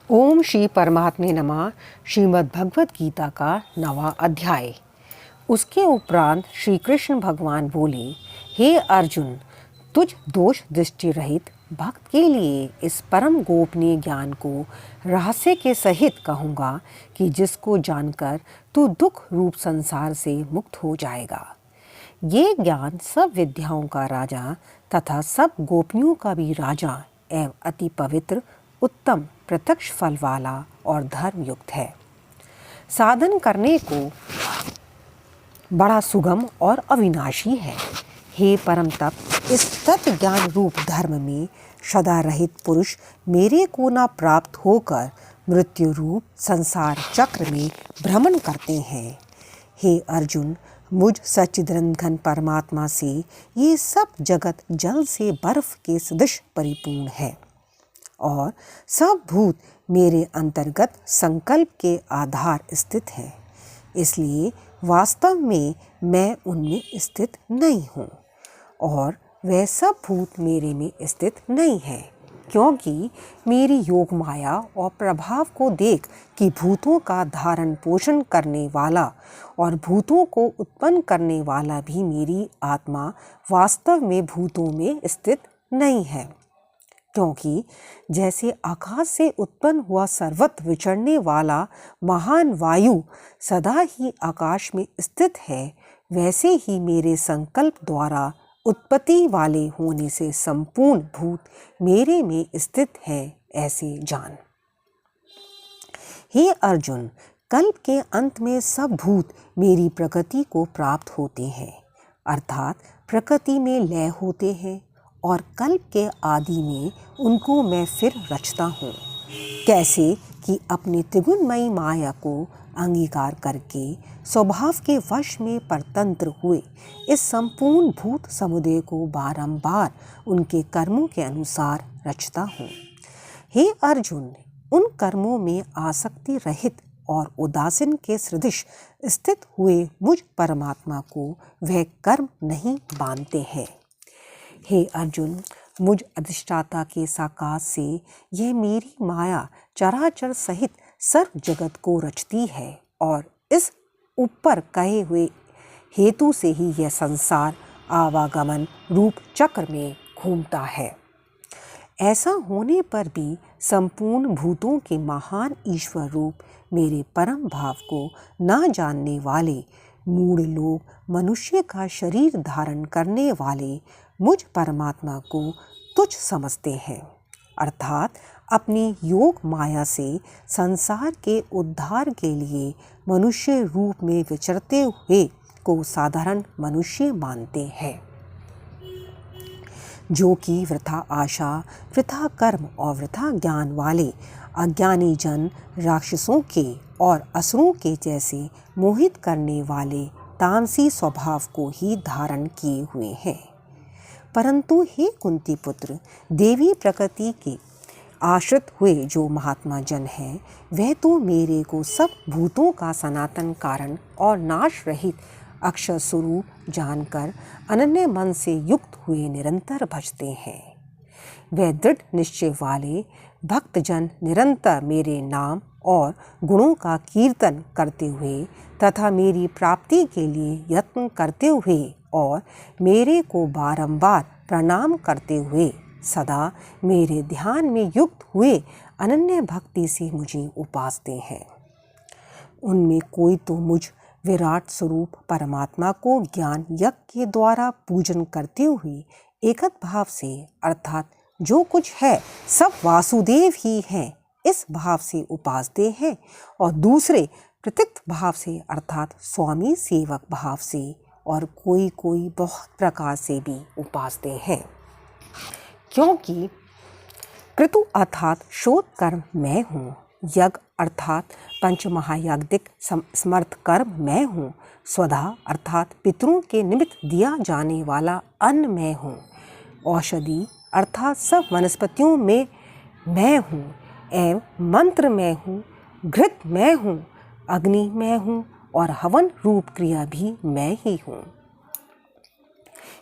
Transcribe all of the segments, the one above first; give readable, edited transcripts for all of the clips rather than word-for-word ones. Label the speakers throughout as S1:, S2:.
S1: ओम श्री परमात्मे नमः। श्रीमद् भगवत गीता का 9वां अध्याय। उसके उपरांत श्री कृष्ण भगवान बोले, हे अर्जुन, तुझ दोष दृष्टि रहित भक्त के लिए इस परम गोपनीय ज्ञान को रहस्य के सहित कहूँगा कि जिसको जानकर तू दुख रूप संसार से मुक्त हो जाएगा। ये ज्ञान सब विद्याओं का राजा तथा सब गोपनियों का भी राजा एवं अति पवित्र, उत्तम, प्रत्यक्ष फल वाला और धर्म युक्त है। साधन करने को बड़ा सुगम और अविनाशी है। हे परम तप, इस तत्व ज्ञान रूप धर्म में सदा रहित पुरुष मेरे को न प्राप्त होकर मृत्यु रूप संसार चक्र में भ्रमण करते हैं। हे अर्जुन, मुझ सच्चिदानंद घन परमात्मा से ये सब जगत जल से बर्फ के सदृश परिपूर्ण है और सब भूत मेरे अंतर्गत संकल्प के आधार स्थित हैं। इसलिए वास्तव में मैं उनमें स्थित नहीं हूँ और वह सब भूत मेरे में स्थित नहीं है, क्योंकि मेरी योग माया और प्रभाव को देख कि भूतों का धारण पोषण करने वाला और भूतों को उत्पन्न करने वाला भी मेरी आत्मा वास्तव में भूतों में स्थित नहीं है। क्योंकि जैसे आकाश से उत्पन्न हुआ सर्वत्र विचरने वाला महान वायु सदा ही आकाश में स्थित है, वैसे ही मेरे संकल्प द्वारा उत्पत्ति वाले होने से संपूर्ण भूत मेरे में स्थित है, ऐसे जान। हे अर्जुन, कल्प के अंत में सब भूत मेरी प्रकृति को प्राप्त होते हैं, अर्थात प्रकृति में लय होते हैं और कल्प के आदि में उनको मैं फिर रचता हूँ। कैसे कि अपने त्रिगुणमयी माया को अंगीकार करके स्वभाव के वश में परतंत्र हुए इस संपूर्ण भूत समुदाय को बारंबार उनके कर्मों के अनुसार रचता हूँ। हे अर्जुन, उन कर्मों में आसक्ति रहित और उदासीन के सदृश स्थित हुए मुझ परमात्मा को वह कर्म नहीं बांधते हैं। हे अर्जुन, मुझ अधिष्ठाता के साकाश से यह मेरी माया चराचर सहित सर्व जगत को रचती है और इस ऊपर कहे हुए हेतु से ही यह संसार आवागमन रूप चक्र में घूमता है। ऐसा होने पर भी संपूर्ण भूतों के महान ईश्वर रूप मेरे परम भाव को न जानने वाले मूढ़ लोग मनुष्य का शरीर धारण करने वाले मुझ परमात्मा को तुच्छ समझते हैं, अर्थात अपनी योग माया से संसार के उद्धार के लिए मनुष्य रूप में विचरते हुए को साधारण मनुष्य मानते हैं, जो कि वृथा आशा, वृथा कर्म और वृथा ज्ञान वाले अज्ञानी जन राक्षसों के और असुरों के जैसे मोहित करने वाले तामसी स्वभाव को ही धारण किए हुए हैं। परंतु हे कुंती पुत्र, देवी प्रकृति के आश्रित हुए जो महात्मा जन हैं, वह तो मेरे को सब भूतों का सनातन कारण और नाश रहित अक्षर स्वरूप जानकर अनन्य मन से युक्त हुए निरंतर भजते हैं। वह दृढ़ निश्चय वाले भक्तजन निरंतर मेरे नाम और गुणों का कीर्तन करते हुए तथा मेरी प्राप्ति के लिए यत्न करते हुए और मेरे को बारंबार प्रणाम करते हुए सदा मेरे ध्यान में युक्त हुए अनन्य भक्ति से मुझे उपासते हैं। उनमें कोई तो मुझ विराट स्वरूप परमात्मा को ज्ञान यज्ञ के द्वारा पूजन करते हुए एकत भाव से, अर्थात जो कुछ है सब वासुदेव ही है, इस भाव से उपासते हैं और दूसरे प्रत्यक्ष भाव से, अर्थात स्वामी सेवक भाव से और कोई कोई बहुत प्रकार से भी उपासते हैं। क्योंकि क्रतु अर्थात शोध कर्म मैं हूँ, यज्ञ अर्थात पंचमहायाज्ञिक समर्थ कर्म मैं हूँ, स्वधा अर्थात पितरों के निमित्त दिया जाने वाला अन्न मैं हूँ, औषधि अर्थात सब वनस्पतियों में मैं हूँ, एवं मंत्र मैं हूँ, घृत मैं हूँ, अग्नि मैं हूँ और हवन रूप क्रिया भी मैं ही हूँ।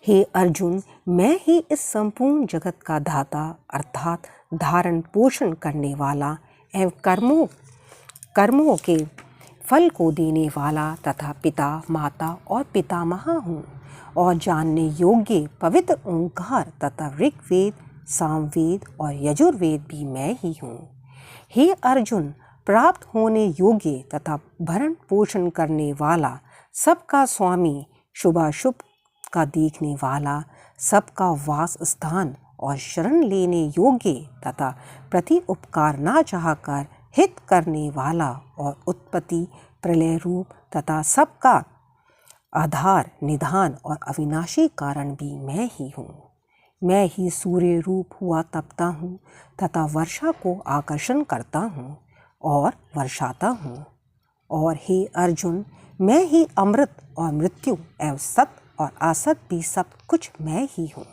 S1: हे अर्जुन, मैं ही इस संपूर्ण जगत का धाता अर्थात धारण पोषण करने वाला एवं कर्मों के फल को देने वाला तथा पिता, माता और पितामह हूँ और जानने योग्य पवित्र ओंकार तथा ऋग्वेद, सामवेद और यजुर्वेद भी मैं ही हूँ। हे अर्जुन, प्राप्त होने योग्य तथा भरण पोषण करने वाला, सबका स्वामी, शुभाशुभ का देखने वाला, सबका वास स्थान और शरण लेने योग्य तथा प्रति उपकार ना चाहकर हित करने वाला और उत्पत्ति प्रलय रूप तथा सबका आधार, निधान और अविनाशी कारण भी मैं ही हूँ। मैं ही सूर्य रूप हुआ तपता हूँ तथा वर्षा को आकर्षण करता हूँ और वर्षाता हूँ। और हे अर्जुन, मैं ही अमृत और मृत्यु एवं सत और असत भी सब कुछ मैं ही हूँ।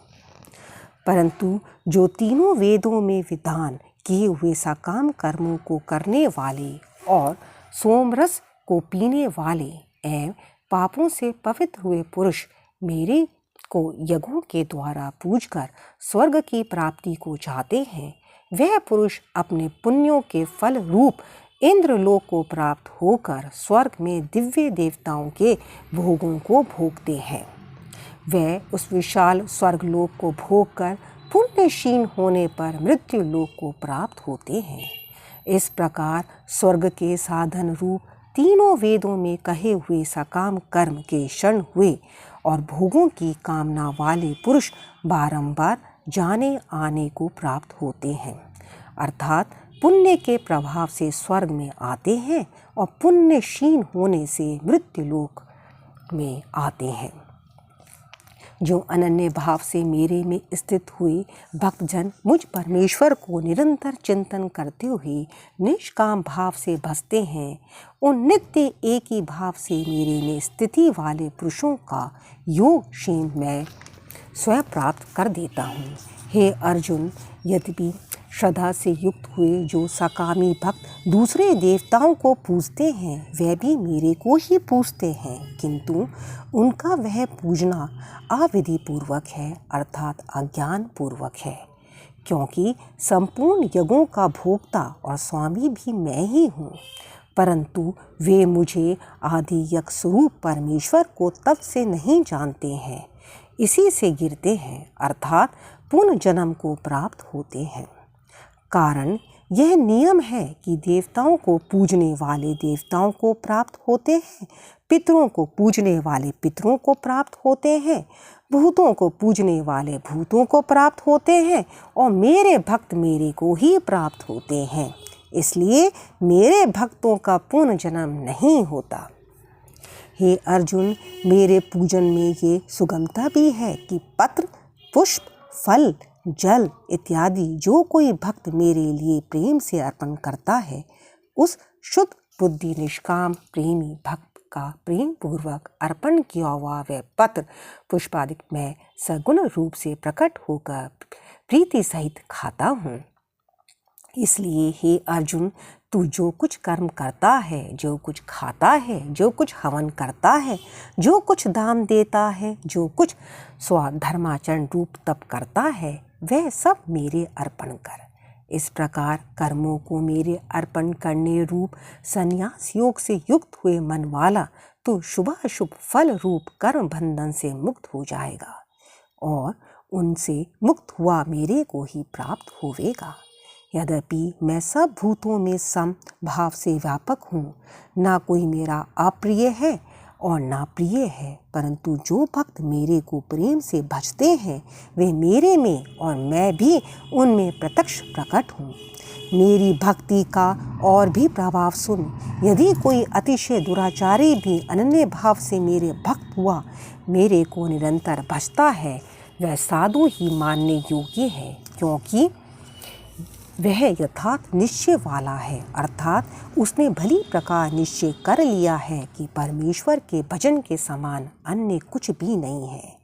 S1: परंतु जो तीनों वेदों में विधान किए हुए सकाम कर्मों को करने वाले और सोमरस को पीने वाले एवं पापों से पवित्र हुए पुरुष मेरे को यज्ञों के द्वारा पूजकर स्वर्ग की प्राप्ति को चाहते हैं, वह पुरुष अपने पुण्यों के फल रूप इंद्रलोक को प्राप्त होकर स्वर्ग में दिव्य देवताओं के भोगों को भोगते हैं। वह उस विशाल स्वर्गलोक को भोग कर पुण्यशील होने पर मृत्यु लोक को प्राप्त होते हैं। इस प्रकार स्वर्ग के साधन रूप तीनों वेदों में कहे हुए सकाम कर्म के क्षण हुए और भोगों की कामना वाले पुरुष बारंबार जाने आने को प्राप्त होते हैं, अर्थात पुण्य के प्रभाव से स्वर्ग में आते हैं और पुण्यशील होने से मृत्यु लोक में आते हैं। जो अनन्य भाव से मेरे में स्थित हुए भक्तजन मुझ परमेश्वर को निरंतर चिंतन करते हुए निष्काम भाव से भजते हैं, उन नित्य एक ही भाव से मेरे में स्थिति वाले पुरुषों का योग क्षेम मैं स्वयं प्राप्त कर देता हूँ। हे अर्जुन, यद्यपि श्रद्धा से युक्त हुए जो सकामी भक्त दूसरे देवताओं को पूजते हैं, वे भी मेरे को ही पूजते हैं, किंतु उनका वह पूजना अविधि पूर्वक है, अर्थात अज्ञान पूर्वक है, क्योंकि संपूर्ण यज्ञों का भोक्ता और स्वामी भी मैं ही हूँ। परंतु वे मुझे आदि यज्ञ स्वरूप परमेश्वर को तब से नहीं जानते हैं, इसी से गिरते हैं, अर्थात पुनर्जन्म को प्राप्त होते हैं। कारण यह नियम है कि देवताओं को पूजने वाले देवताओं को प्राप्त होते हैं, पितरों को पूजने वाले पितरों को प्राप्त होते हैं, भूतों को पूजने वाले भूतों को प्राप्त होते हैं और मेरे भक्त मेरे को ही प्राप्त होते हैं। इसलिए मेरे भक्तों का पुनर्जन्म नहीं होता। हे अर्जुन, मेरे पूजन में ये सुगमता भी है कि पत्र, पुष्प, फल, जल इत्यादि जो कोई भक्त मेरे लिए प्रेम से अर्पण करता है, उस शुद्ध बुद्धि निष्काम प्रेमी भक्त का प्रेम पूर्वक अर्पण किया हुआ वह पत्र पुष्पादि मैं सगुण रूप से प्रकट होकर प्रीति सहित खाता हूँ। इसलिए हे अर्जुन, तू जो कुछ कर्म करता है, जो कुछ खाता है, जो कुछ हवन करता है, जो कुछ दान देता है, जो कुछ स्वधर्माचरण रूप तप करता है, वह सब मेरे अर्पण कर। इस प्रकार कर्मों को मेरे अर्पण करने रूप संन्यास योग से युक्त हुए मन वाला तो शुभाशुभ फल रूप कर्म बंधन से मुक्त हो जाएगा और उनसे मुक्त हुआ मेरे को ही प्राप्त होवेगा। यद्यपि मैं सब भूतों में सम भाव से व्यापक हूँ, ना कोई मेरा अप्रिय है और ना प्रिय है, परंतु जो भक्त मेरे को प्रेम से भजते हैं वे मेरे में और मैं भी उनमें प्रत्यक्ष प्रकट हूँ। मेरी भक्ति का और भी प्रभाव सुन। यदि कोई अतिशय दुराचारी भी अनन्य भाव से मेरे भक्त हुआ मेरे को निरंतर भजता है, वह साधु ही मानने योग्य है, क्योंकि वह यथार्थ निश्चय वाला है, अर्थात उसने भली प्रकार निश्चय कर लिया है कि परमेश्वर के भजन के समान अन्य कुछ भी नहीं है।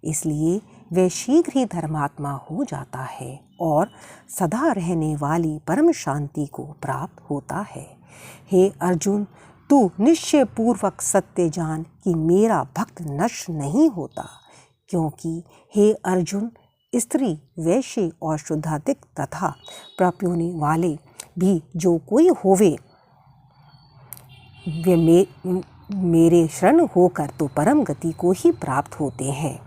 S1: इसलिए वह शीघ्र ही धर्मात्मा हो जाता है और सदा रहने वाली परम शांति को प्राप्त होता है। हे अर्जुन, तू निश्चय पूर्वक सत्य जान कि मेरा भक्त नष्ट नहीं होता, क्योंकि हे अर्जुन, स्त्री, वैश्य और शुद्धाधिक तथा प्राप्योनि वाले भी जो कोई होवे वे मेरे शरण होकर तो परम गति को ही प्राप्त होते हैं।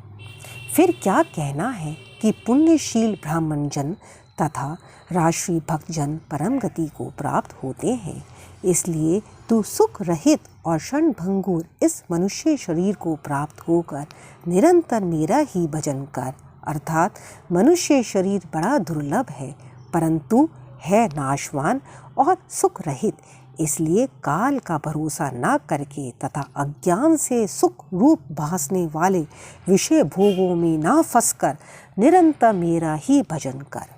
S1: फिर क्या कहना है कि पुण्यशील ब्राह्मण जन तथा राष्ट्रीय भक्तजन परम गति को प्राप्त होते हैं। इसलिए तू सुख रहित और क्षण भंगुर इस मनुष्य शरीर को प्राप्त होकर निरंतर मेरा ही भजन कर। अर्थात मनुष्य शरीर बड़ा दुर्लभ है, परंतु है नाशवान और सुख रहित। इसलिए काल का भरोसा न करके तथा अज्ञान से सुख रूप भासने वाले विषय भोगों में न फंसकर निरंतर मेरा ही भजन कर।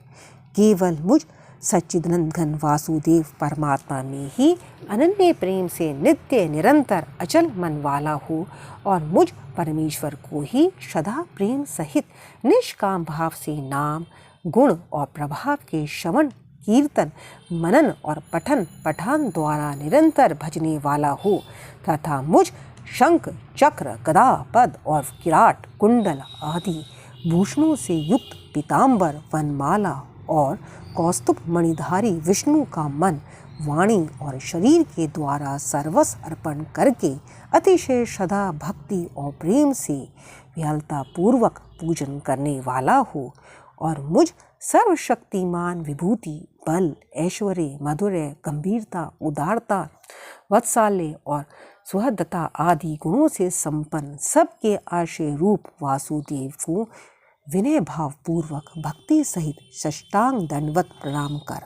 S1: केवल मुझ सच्चिदानंद घन वासुदेव परमात्मा में ही अनन्य प्रेम से नित्य निरंतर अचल मन वाला हो और मुझ परमेश्वर को ही सदा प्रेम सहित निष्काम भाव से नाम गुण और प्रभाव के श्रवण कीर्तन मनन और पठन पठान द्वारा निरंतर भजने वाला हो तथा मुझ शंख चक्र गदा पद और किराट कुंडल आदि भूषणों से युक्त पीताम्बर वनमाला और कौस्तुभ मणिधारी विष्णु का मन वाणी और शरीर के द्वारा सर्वस्व अर्पण करके अतिशय श्रद्धा भक्ति और प्रेम से विह्वलता पूर्वक पूजन करने वाला हो और मुझ सर्वशक्तिमान विभूति बल ऐश्वर्य मधुर्य गंभीरता उदारता वत्सल्य और सुहृदता आदि गुणों से संपन्न सबके आश्रय रूप वासुदेव को विनय भाव पूर्वक भक्ति सहित साष्टांग दंडवत प्रणाम कर।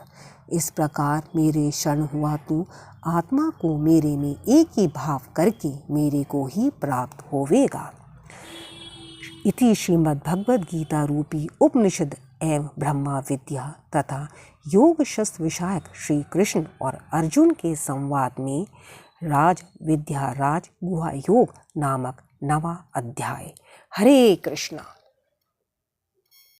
S1: इस प्रकार मेरे शरण हुआ तू आत्मा को मेरे में एक ही भाव करके मेरे को ही प्राप्त होवेगा। इति श्रीमद् भगवद गीता रूपी उपनिषद एवं ब्रह्मा विद्या तथा योग शस्त्र विषयक श्री कृष्ण और अर्जुन के संवाद में राज विद्या राज गुहा योग नामक 9वां अध्याय। हरे कृष्णा।